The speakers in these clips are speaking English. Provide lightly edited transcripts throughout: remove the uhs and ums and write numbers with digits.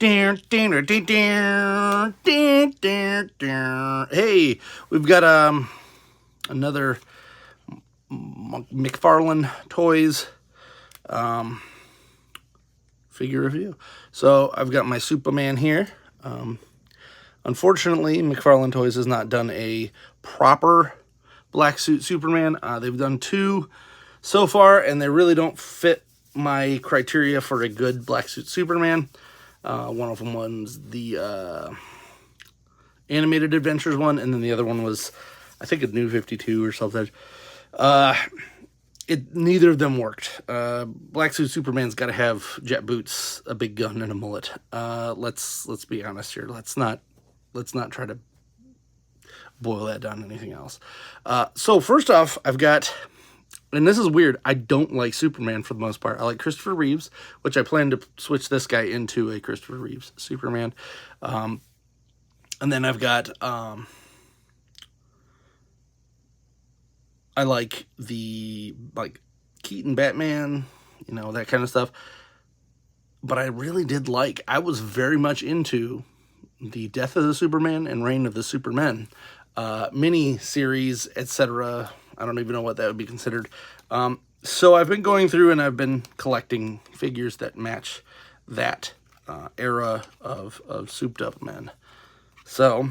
Hey, we've got another Mcfarlane Toys figure review. So I've got my Superman here. Unfortunately, Mcfarlane Toys has not done a proper black suit Superman. They've done two so far, and they really don't fit my criteria for a good black suit Superman. One of them was the animated adventures one, and then the other one was, I think, a New 52 or something. Neither of them worked. Black suit Superman's got to have jet boots, a big gun, and a mullet. Let's be honest here. Let's not try to boil that down to anything else. So first off, I've got, and this is weird, I don't like Superman for the most part. I like Christopher Reeves, which I plan to switch this guy into a Christopher Reeves Superman. And then I've got, I like the, Keaton Batman, that kind of stuff. But I really did I was very much into the Death of the Superman and Reign of the Supermen mini-series, etc. I don't even know what that would be considered. So I've been going through and I've been collecting figures that match that era of souped-up men. So,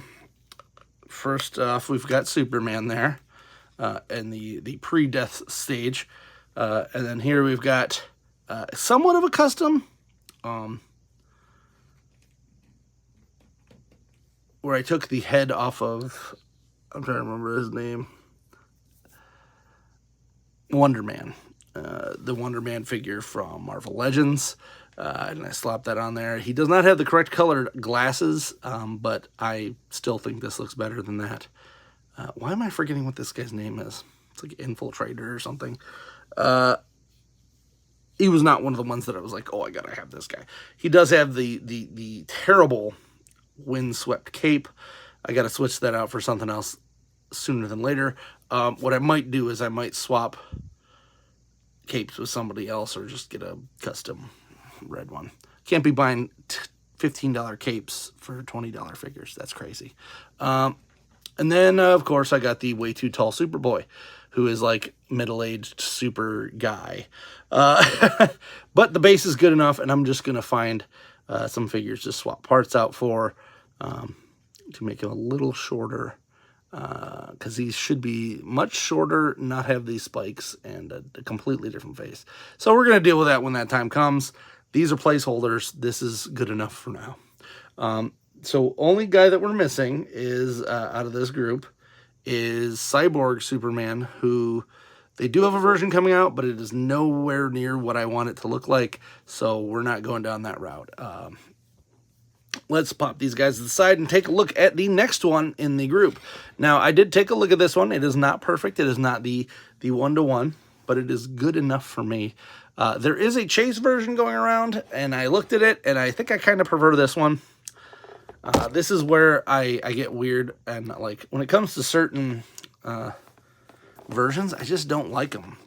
first off, we've got Superman there in the pre-death stage. And then here we've got somewhat of a custom, where I took the head off of, I'm trying to remember his name, Wonder Man. The Wonder Man figure from Marvel Legends. And I slapped that on there. He does not have the correct colored glasses, but I still think this looks better than that. Why am I forgetting what this guy's name is? It's like Infiltrator or something. He was not one of the ones that I was like, oh, I gotta have this guy. He does have the terrible windswept cape. I gotta switch that out for something else sooner than later. What I might do is I might swap capes with somebody else or just get a custom red one. Can't be buying $15 capes for $20 figures. That's crazy. And then, of course, I got the way too tall Superboy, who is like middle-aged super guy. But the base is good enough, and I'm just going to find some figures to swap parts out for to make him a little shorter, because he should be much shorter, not have these spikes, and a completely different face. So we're going to deal with that when that time comes. These are placeholders. This is good enough for now. So only guy that we're missing is out of this group is Cyborg Superman, who they do have a version coming out, but it is nowhere near what I want it to look like, so we're not going down that route. Let's pop these guys to the side and take a look at the next one in the group. Now, I did take a look at this one. It is not perfect. It is not the one-to-one, but it is good enough for me. There is a Chase version going around, and I looked at it, and I think I kind of prefer this one. This is where I get weird, and like when it comes to certain versions, I just don't like them.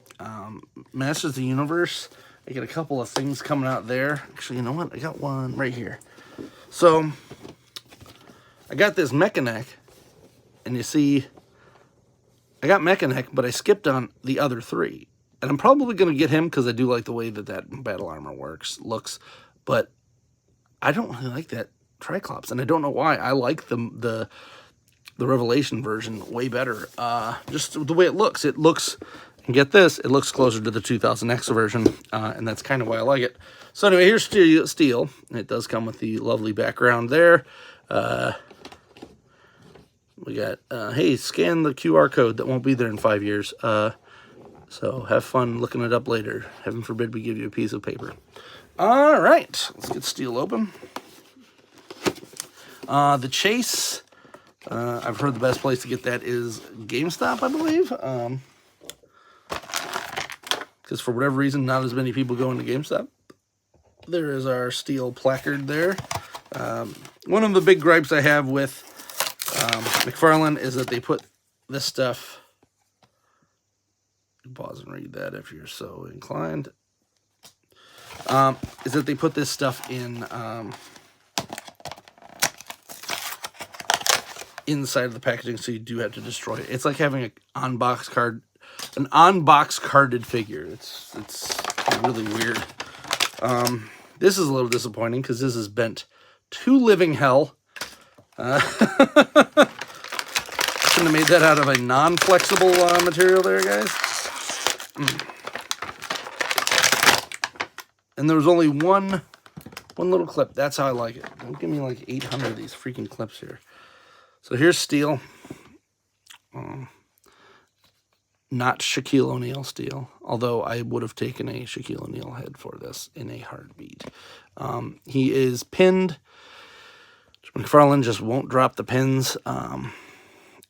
Masters of the Universe, I get a couple of things coming out there. Actually, you know what? I got one right here. So, I got this Mechaneck, and you see, I got Mechaneck, but I skipped on the other three. And I'm probably going to get him because I do like the way that battle armor looks, but I don't really like that Triclops, and I don't know why. I like the Revelation version way better. Just the way it looks. It looks, and get this, it looks closer to the 2000X version, and that's kind of why I like it. So anyway, here's Steel. It does come with the lovely background there. We got, hey, scan the QR code that won't be there in 5 years. So have fun looking it up later. Heaven forbid we give you a piece of paper. All right, let's get Steel open. The Chase, I've heard the best place to get that is GameStop, I believe. Because for whatever reason, not as many people go into GameStop. There is our Steel placard there. One of the big gripes I have with Mcfarlane is that they put this stuff, pause and read that if you're so inclined, is that they put this stuff in inside of the packaging, so you do have to destroy it. It's like having an on-box carded figure. It's really weird. This is a little disappointing because this is bent to living hell. Shouldn't have made that out of a non-flexible material there, guys. And there was only one little clip. That's how I like it. Don't give me like 800 of these freaking clips here. So here's steel. Not Shaquille O'Neal steel, although I would have taken a Shaquille O'Neal head for this in a heartbeat. He is pinned. Mcfarlane just won't drop the pins. And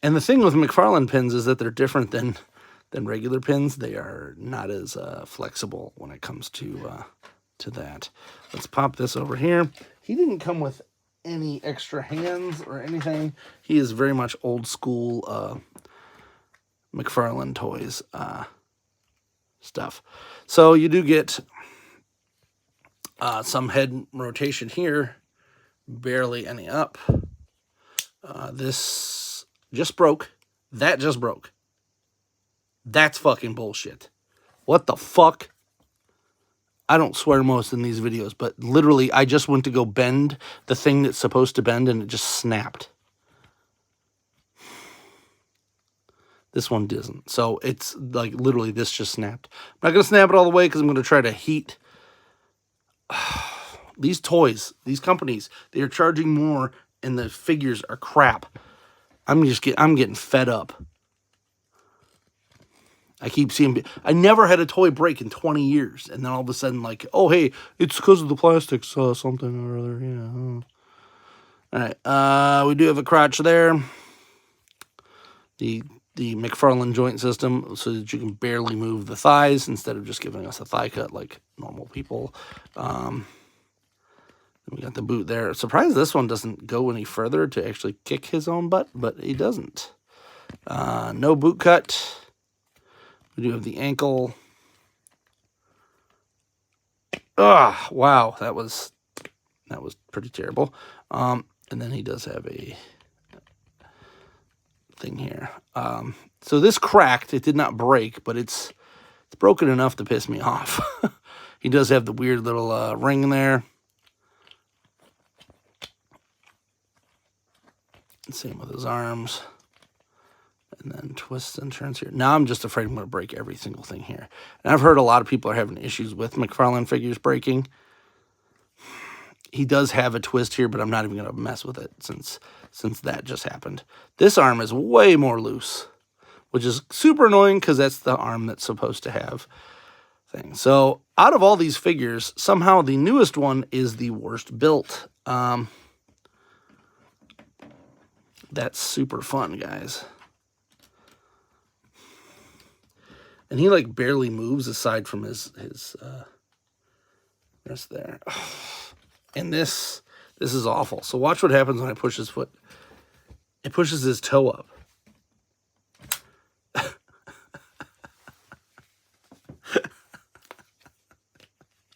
the thing with Mcfarlane pins is that they're different than regular pins. They are not as flexible when it comes to that. Let's pop this over here. He didn't come with any extra hands or anything. He is very much old school Mcfarlane Toys stuff. So you do get some head rotation here, barely any up. This just broke. That just broke. That's fucking bullshit. What the fuck? I don't swear most in these videos, but literally I just went to go bend the thing that's supposed to bend and it just snapped. This one doesn't. So it's like literally this just snapped. I'm not going to snap it all the way because I'm going to try to heat. These toys, these companies, they are charging more and the figures are crap. I'm getting fed up. I keep seeing, I never had a toy break in 20 years. And then all of a sudden, like, oh, hey, it's because of the plastics, something or other. Yeah. All right. We do have a crotch there. The Mcfarlane joint system, so that you can barely move the thighs instead of just giving us a thigh cut like normal people. We got the boot there. Surprised this one doesn't go any further to actually kick his own butt, but he doesn't. No boot cut. We do have the ankle. Ah, wow, that was pretty terrible. And then he does have a thing here. So this cracked. It did not break, but it's broken enough to piss me off. He does have the weird little ring there. Same with his arms. And then twists and turns here. Now I'm just afraid I'm going to break every single thing here. And I've heard a lot of people are having issues with Mcfarlane figures breaking. He does have a twist here, but I'm not even going to mess with it since that just happened. This arm is way more loose, which is super annoying because that's the arm that's supposed to have things. So out of all these figures, somehow the newest one is the worst built. That's super fun, guys. And he like barely moves aside from his wrist there. And this is awful. So watch what happens when I push his foot. It pushes his toe up.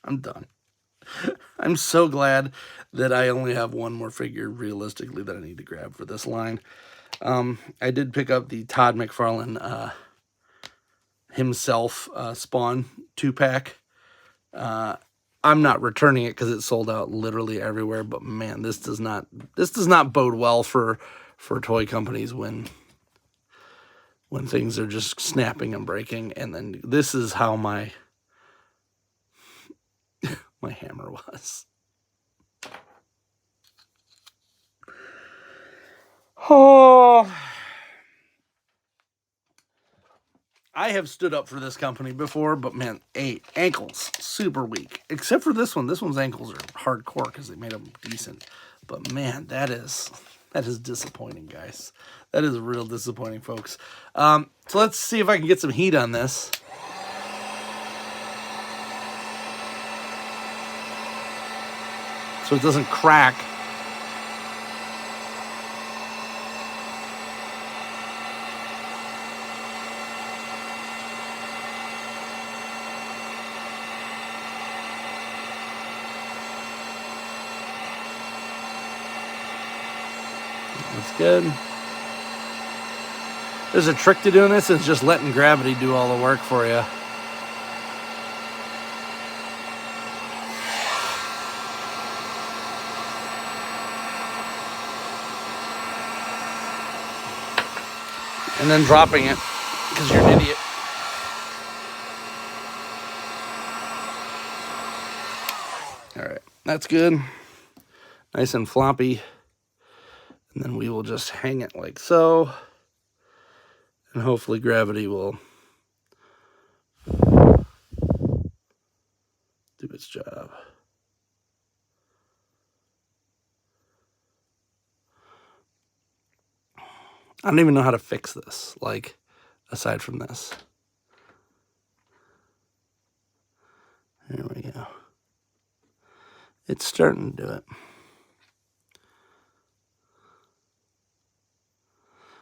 I'm done. I'm so glad that I only have one more figure realistically that I need to grab for this line. I did pick up the Todd McFarlane himself Spawn 2-pack. I'm not returning it because it sold out literally everywhere, but man, this does not bode well for toy companies when things are just snapping and breaking. And then this is how my hammer was. Oh, I have stood up for this company before, but man, ankles super weak. Except for this one. This one's ankles are hardcore because they made them decent. But man, that is disappointing, guys. That is real disappointing, folks. So let's see if I can get some heat on this. So it doesn't crack. That's good. There's a trick to doing this. It's just letting gravity do all the work for you. And then dropping it because you're an idiot. All right, that's good. Nice and floppy. And then we will just hang it like so. And hopefully gravity will do its job. I don't even know how to fix this, like, aside from this. There we go. It's starting to do it.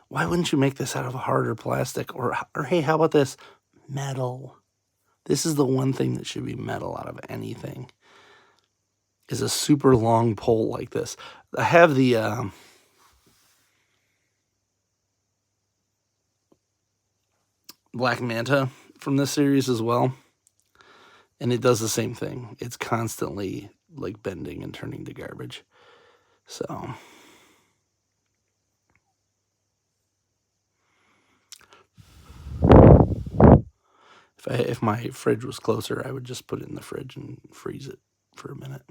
Why wouldn't you make this out of a harder plastic? Or hey, how about this? Metal. This is the one thing that should be metal out of anything. Is a super long pole like this. I have the Black Manta from this series as well. And it does the same thing. It's constantly like bending and turning to garbage. So if my fridge was closer, I would just put it in the fridge and freeze it for a minute.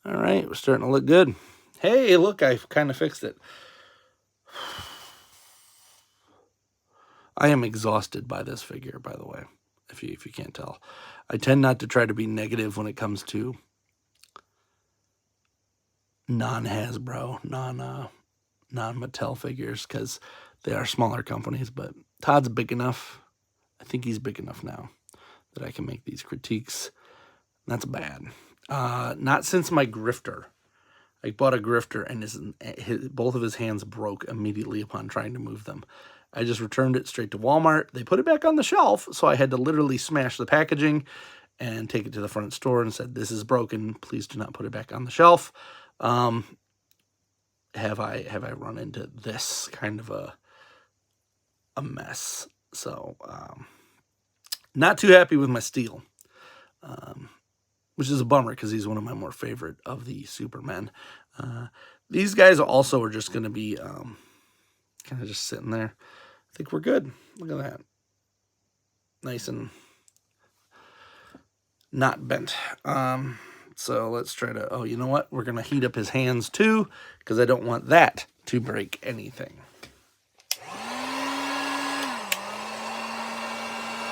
All right, we're starting to look good. Hey, look, I kind of fixed it. I am exhausted by this figure, by the way, if you can't tell. I tend not to try to be negative when it comes to non-Hasbro, non-Mattel figures, because they are smaller companies, but Todd's big enough. I think he's big enough now that I can make these critiques. That's bad. Not since my grifter. I bought a grifter and both of his hands broke immediately upon trying to move them. I just returned it straight to Walmart. They put it back on the shelf, so I had to literally smash the packaging and take it to the front store and said, "This is broken. Please do not put it back on the shelf." Have I run into this kind of a mess? So not too happy with my steel, which is a bummer because he's one of my more favorite of the Supermen. These guys also are just going to be kind of just sitting there. I think we're good. Look at that. Nice and not bent. So let's try to, oh, you know what? We're going to heat up his hands too, because I don't want that to break anything.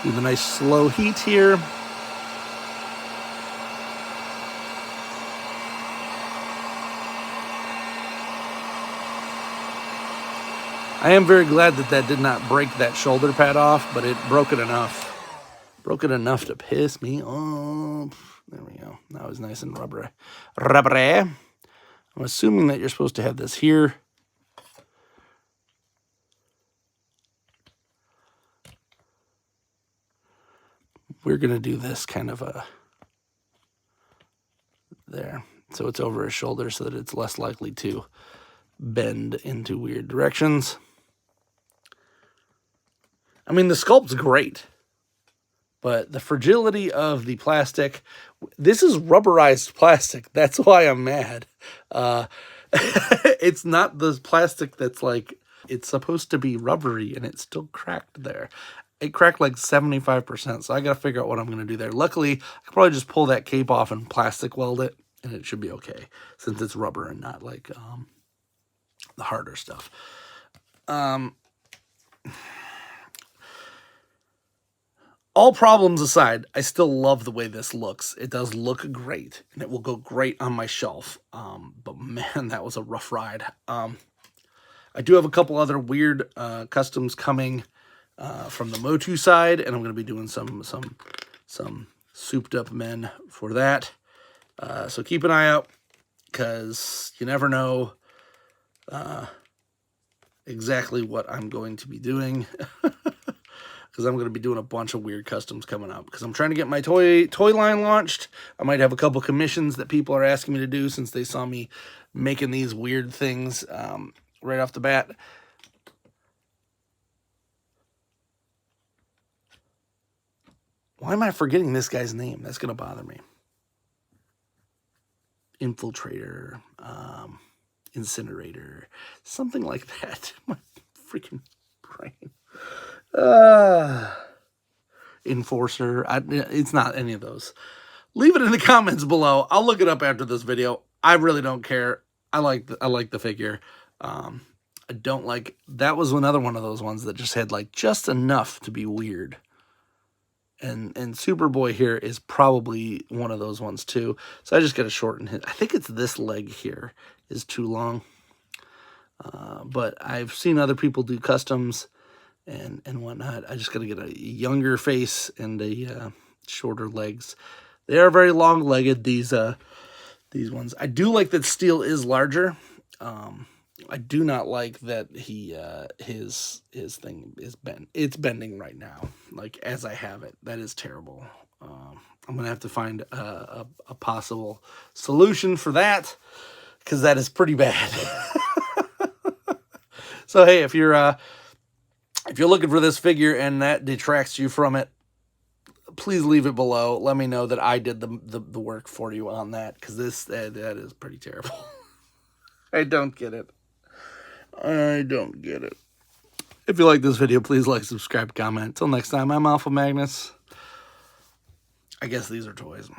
Do the nice slow heat here. I am very glad that did not break that shoulder pad off, but it broke it enough. Broke it enough to piss me off. There we go. That was nice and rubbery. I'm assuming that you're supposed to have this here. We're going to do this kind of there. So it's over his shoulder so that it's less likely to bend into weird directions. I mean, the sculpt's great, but the fragility of the plastic, this is rubberized plastic. That's why I'm mad. It's not the plastic that's like, it's supposed to be rubbery and it's still cracked there. It cracked like 75%, so I got to figure out what I'm going to do there. Luckily, I could probably just pull that cape off and plastic weld it, and it should be okay, since it's rubber and not like the harder stuff. All problems aside, I still love the way this looks. It does look great, and it will go great on my shelf. But man, that was a rough ride. I do have a couple other weird customs coming from the Motu side, and I'm going to be doing some souped up men for that. So keep an eye out, because you never know exactly what I'm going to be doing. because I'm going to be doing a bunch of weird customs coming up, because I'm trying to get my toy line launched. I might have a couple commissions that people are asking me to do since they saw me making these weird things right off the bat. Why am I forgetting this guy's name? That's going to bother me. Infiltrator, Incinerator, something like that. My freaking brain. Enforcer. It's not any of those. Leave it in the comments below. I'll look it up after this video. I really don't care. I like the figure. I don't like, that was another one of those ones that just had like just enough to be weird. And Superboy here is probably one of those ones too. So I just got to shorten it. I think it's this leg here is too long. But I've seen other people do customs and whatnot. I just got to get a younger face and a shorter legs. They are very long-legged, these ones. I do like that Steel is larger. I do not like that his thing is bent. It's bending right now, like as I have it. That is terrible. I'm gonna have to find a possible solution for that, because that is pretty bad. So hey, if you're looking for this figure and that detracts you from it, please leave it below. Let me know that I did the work for you on that, because that is pretty terrible. I don't get it. I don't get it. If you like this video, please like, subscribe, comment. Until next time, I'm Alpha Magnus. I guess these are toys.